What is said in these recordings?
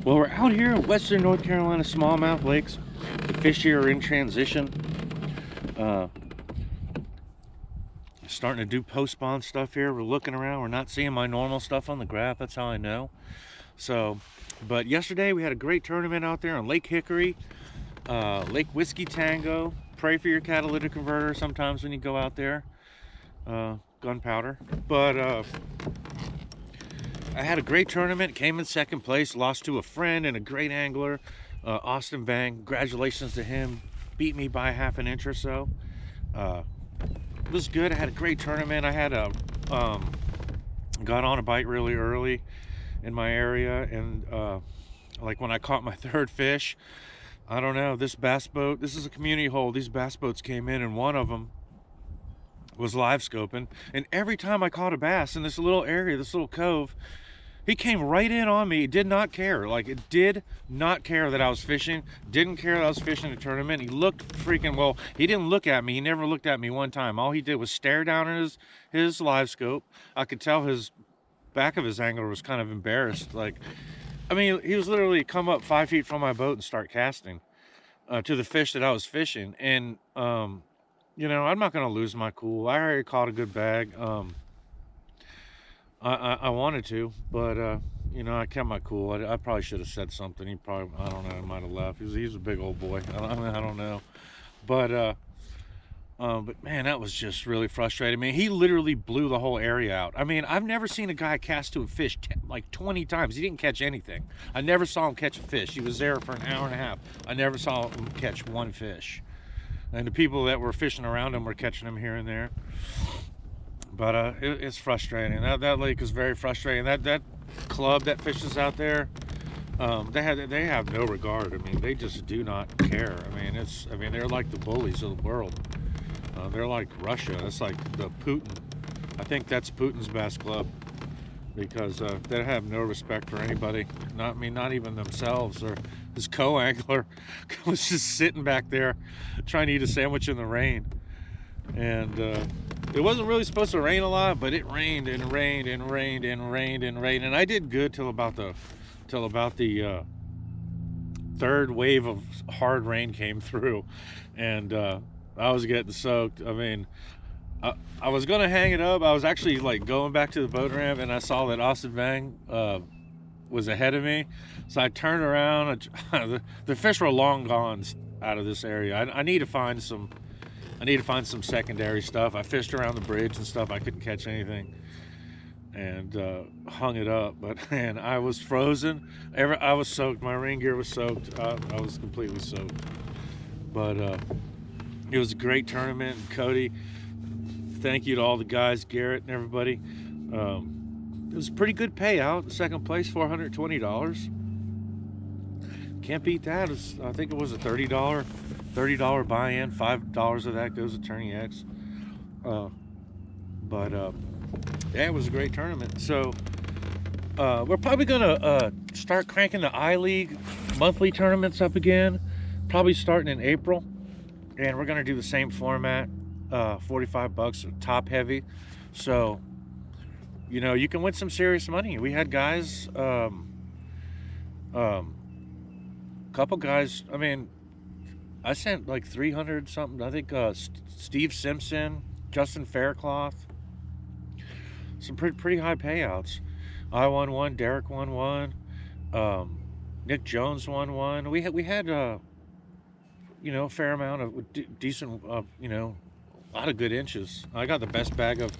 Well, we're out here in western North Carolina smallmouth lakes. The fish here are in transition. Uh, Starting to do post-spawn stuff here. We're looking around. We're not seeing my normal stuff on the graph. That's how I know. So, but yesterday we had a great tournament out there on Lake Hickory, Lake Whiskey Tango. Pray for your catalytic converter sometimes when you go out there. Gunpowder. But I had a great tournament, came in second place, lost to a friend and a great angler, Austin Vang. Congratulations to him. Beat me by half an inch or so. It was good. I had a great tournament. I had got on a bite really early in my area, and like when I caught my third fish, I don't know, this bass boat, this is a community hole. These bass boats came in, and one of them was live scoping, and every time I caught a bass in this little area, this little cove, he came right in on me. He did not care. Like, it did not care that I was fishing. Didn't care that I was fishing a tournament. He looked freaking, well, he didn't look at me. He never looked at me one time. All he did was stare down at his live scope. I could tell his back of his angler was kind of embarrassed. Like, I mean, he was literally come up 5 feet from my boat and start casting to the fish that I was fishing. And, you know, I'm not going to lose my cool. I already caught a good bag. I wanted to, but you know, I kept my cool. I probably should have said something. He probably, I don't know, he might have left. He's a big old boy. I don't know, but man, that was just really frustrating. I mean, he literally blew the whole area out. I mean, I've never seen a guy cast to a fish like 20 times. He didn't catch anything. I never saw him catch a fish. He was there for an hour and a half. I never saw him catch one fish. And the people that were fishing around him were catching him here and there. But it's frustrating. That lake is very frustrating. That club that fishes out there, they have no regard. I mean, they just do not care. I mean, they're like the bullies of the world. They're like Russia. That's like the Putin. I think that's Putin's best club, because they have no respect for anybody. Not even themselves. Or his co-angler was just sitting back there trying to eat a sandwich in the rain. And it wasn't really supposed to rain a lot, but it rained and rained and rained and rained and rained, and I did good till about the third wave of hard rain came through, and I was getting soaked. I mean, I was gonna hang it up. I was actually like going back to the boat ramp, and I saw that Austin Vang was ahead of me, so I turned around. The fish were long gone out of this area. I need to find some. I need to find some secondary stuff. I fished around the bridge and stuff. I couldn't catch anything, and hung it up. But man, I was frozen. I was soaked. My rain gear was soaked. I was completely soaked. But it was a great tournament. And Cody, thank you to all the guys, Garrett and everybody. It was a pretty good payout. Second place, $420. Can't beat that. I think it was a $30 buy-in. $5 of that goes to Tourney X. But yeah, it was a great tournament. So we're probably gonna start cranking the I-League monthly tournaments up again, probably starting in April, and we're gonna do the same format, $45, top heavy. So you know, you can win some serious money. We had guys, couple guys, I mean, I sent like 300 something. I think Steve Simpson, Justin Faircloth, some pretty high payouts. I won one, Derek won one, Nick Jones won one. We had you know, a fair amount of decent, you know, a lot of good inches. I got the best bag of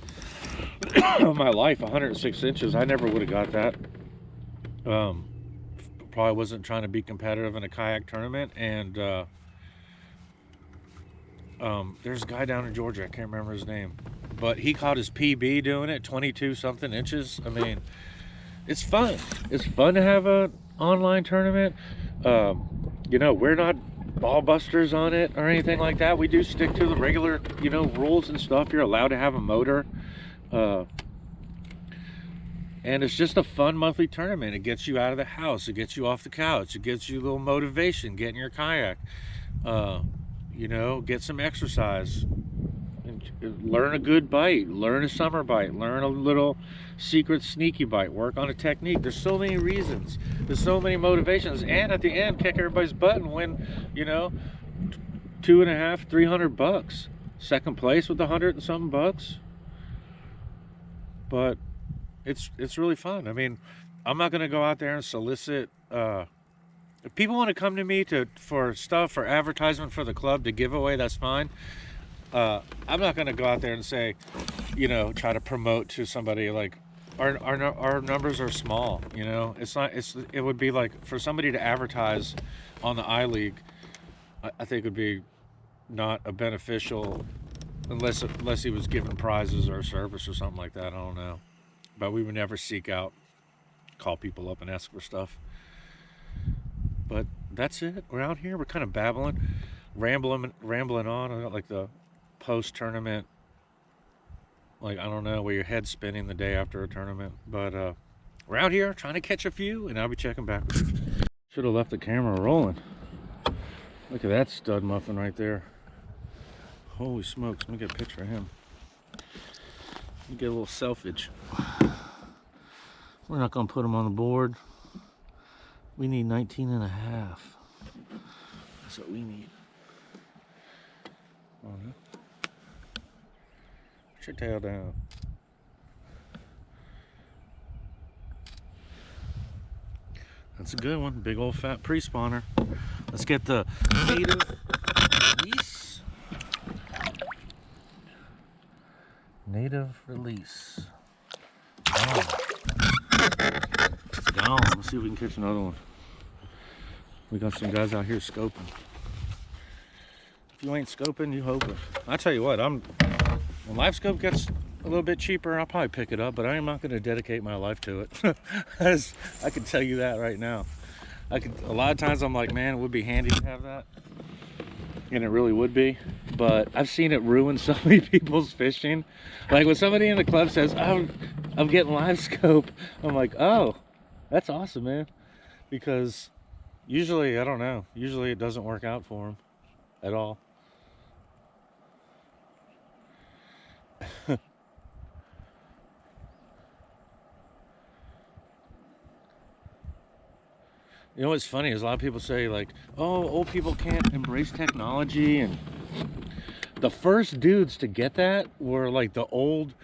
my life, 106 inches. I never would have got that. Probably wasn't trying to be competitive in a kayak tournament. And there's a guy down in Georgia, I can't remember his name, but he caught his PB doing it, 22 something inches. I mean, it's fun. It's fun to have an online tournament. You know, we're not ball busters on it or anything like that. We do stick to the regular, you know, rules and stuff. You're allowed to have a motor. And it's just a fun monthly tournament. It gets you out of the house. It gets you off the couch. It gets you a little motivation, get in your kayak. You know, get some exercise. learn a good bite, learn a summer bite, learn a little secret sneaky bite, work on a technique. There's so many reasons, there's so many motivations, and at the end kick everybody's butt and win, you know, $250, $300, second place with $100 and something bucks. But it's really fun. I mean, I'm not going to go out there and solicit. If people want to come to me for stuff, for advertisement for the club, to give away, that's fine. I'm not going to go out there and say, you know, try to promote to somebody. Like our numbers are small, you know. It would be like for somebody to advertise on the I League, I think would be not a beneficial, unless he was given prizes or service or something like that. I don't know, but we would never seek out, call people up and ask for stuff. But that's it. We're out here. We're kind of babbling, rambling on. I got like the post-tournament, like, I don't know, where your head's spinning the day after a tournament. But we're out here trying to catch a few, and I'll be checking back with you. Should have left the camera rolling. Look at that stud muffin right there. Holy smokes. Let me get a picture of him. Let me get a little selfage. We're not going to put him on the board. We need 19 and a half. That's what we need. Oh, no. Put your tail down. That's a good one. Big old fat pre-spawner. Let's get the native release. Native release. Oh. It's gone. Let's see if we can catch another one. We got some guys out here scoping. If you ain't scoping, you hoping. I tell you what, when live scope gets a little bit cheaper, I'll probably pick it up, but I am not going to dedicate my life to it. I can tell you that right now. A lot of times I'm like, man, it would be handy to have that, and it really would be. But I've seen it ruin so many people's fishing. Like when somebody in the club says, "Oh, I'm getting live scope," I'm like, "Oh, that's awesome, man," because usually, I don't know, usually it doesn't work out for them at all. You know what's funny is a lot of people say like, oh, old people can't embrace technology, and the first dudes to get that were like the old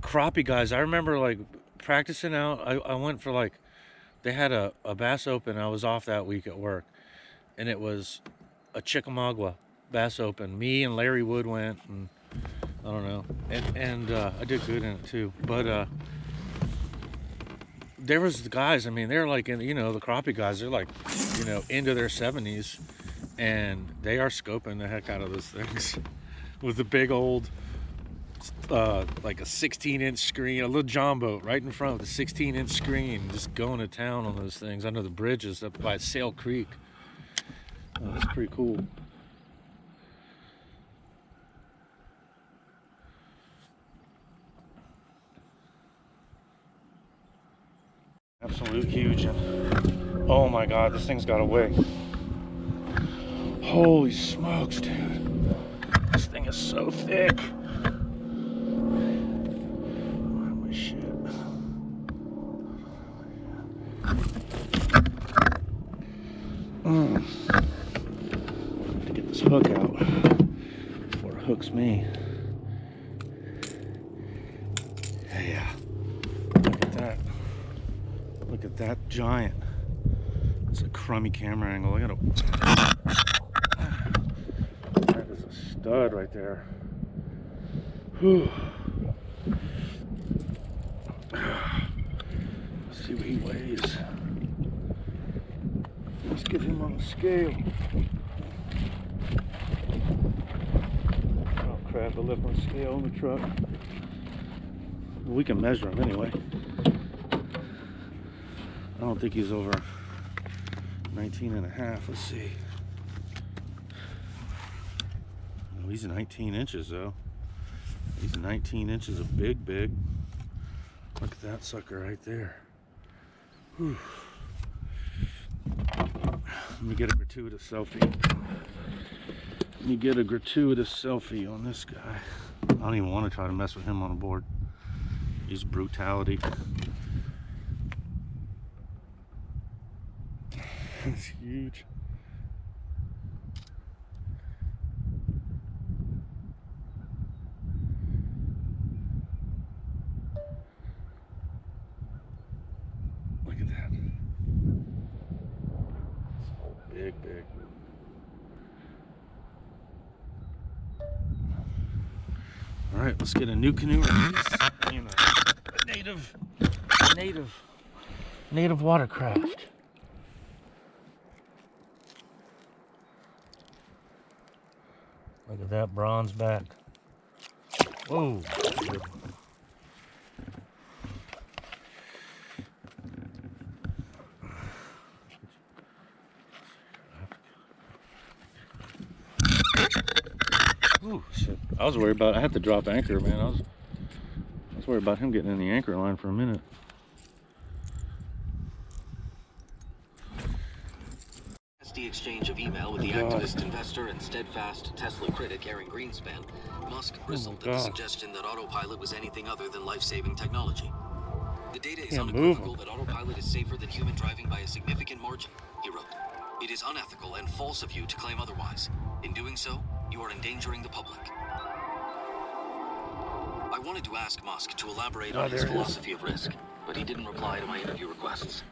crappie guys. I remember like practicing out. I went for like, they had a bass open. I was off that week at work, and it was a Chickamauga bass open. Me and Larry Wood went, and I don't know, and I did good in it too. But there was the guys, I mean, they're like, you know, the crappie guys, they're like, you know, into their 70s, and they are scoping the heck out of those things with the big old, like a 16-inch screen, a little John boat right in front with a 16-inch screen, just going to town on those things under the bridges up by Sail Creek. Oh, that's pretty cool. Absolute huge. Oh my god, this thing's got away. Holy smokes, dude. This thing is so thick. Oh my shit. To get this hook out before it hooks me. Yeah. Look at that. Look at that giant. It's a crummy camera angle. Look at it. That is a stud right there. Whew. Let's see what he weighs. Let's get him on the scale. Oh crap, I left my scale in the truck. Well, we can measure him anyway. I don't think he's over 19 and a half. Let's see. Oh, he's 19 inches though. He's 19 inches of big. Look at that sucker right there. Whew. Let me get a gratuitous selfie. Let me get a gratuitous selfie on this guy. I don't even want to try to mess with him on a board. He's brutality. It's huge. Look at that. Big, big. All right, let's get a new canoe release. And a native watercraft. Look at that bronze back. Whoa. Ooh, shit. I was worried about, I had to drop anchor, man. I was worried about him getting in the anchor line for a minute. The exchange of email with the activist investor and steadfast Tesla critic Aaron Greenspan, Musk bristled at the suggestion that autopilot was anything other than life-saving technology. The data is unequivocal that autopilot is safer than human driving by a significant margin, he wrote. It is unethical and false of you to claim otherwise. In doing so, you are endangering the public. I wanted to ask Musk to elaborate on his philosophy of risk, but he didn't reply to my interview requests.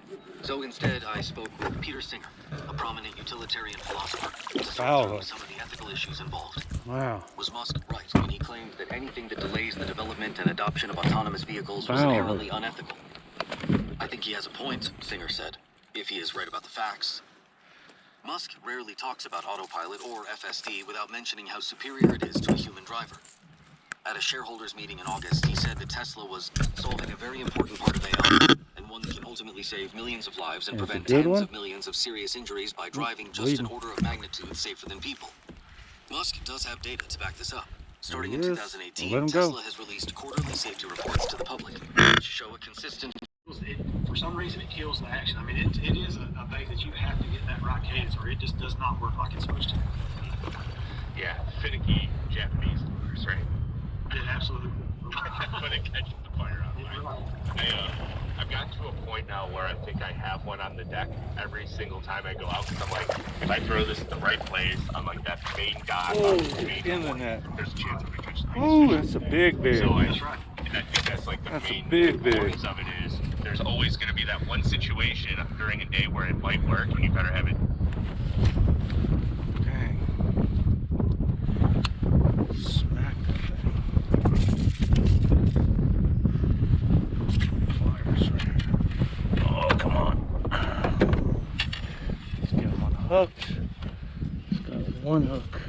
So instead, I spoke with Peter Singer, a prominent utilitarian philosopher, to sort through some of the ethical issues involved. Wow. Was Musk right when he claimed that anything that delays the development and adoption of autonomous vehicles was inherently unethical? I think he has a point, Singer said, if he is right about the facts. Musk rarely talks about autopilot or FSD without mentioning how superior it is to a human driver. At a shareholders meeting in August, he said that Tesla was solving a very important part of AI, and one that can ultimately save millions of lives and prevent tens of millions of serious injuries by driving just an order of magnitude safer than people. Musk does have data to back this up. Starting in 2018, Tesla has released quarterly safety reports to the public, which show a consistent... For some reason, it kills the action. I mean, it is a bait that you have to get that right cadence, or it just does not work like it's supposed to. Yeah, finicky Japanese lures, right? Yeah, absolutely. When it catches the fire out. I've gotten to a point now where I think I have one on the deck every single time I go out, because I'm like, if I throw this in the right place, I'm like that main guy. In the net. There's a chance I'm going to catch the Oh, that's a big. So that's right. And I think that's like the main big. importance of it is there's always going to be that one situation during a day where it might work, and you better have it. Dang. Smack that thing. Pliers right here. Oh, come on. Let's get him unhooked. He's got one hook.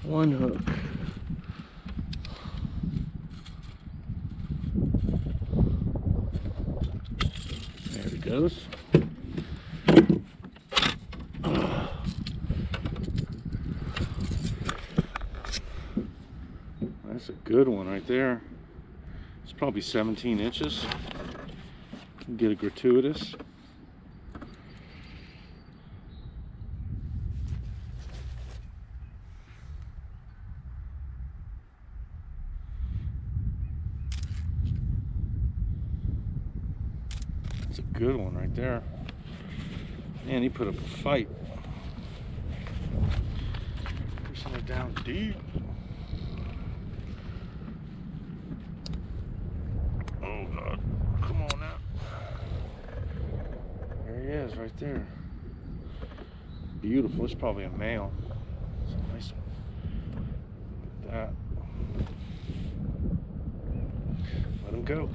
One hook. There he goes. That's a good one right there. It's probably 17 inches. Get a gratuitous. That's a good one right there. Man, he put up a fight. Pushing it down deep. Oh God, come on now. There he is right there. Beautiful, it's probably a male. It's a nice one. Look at that. Let him go.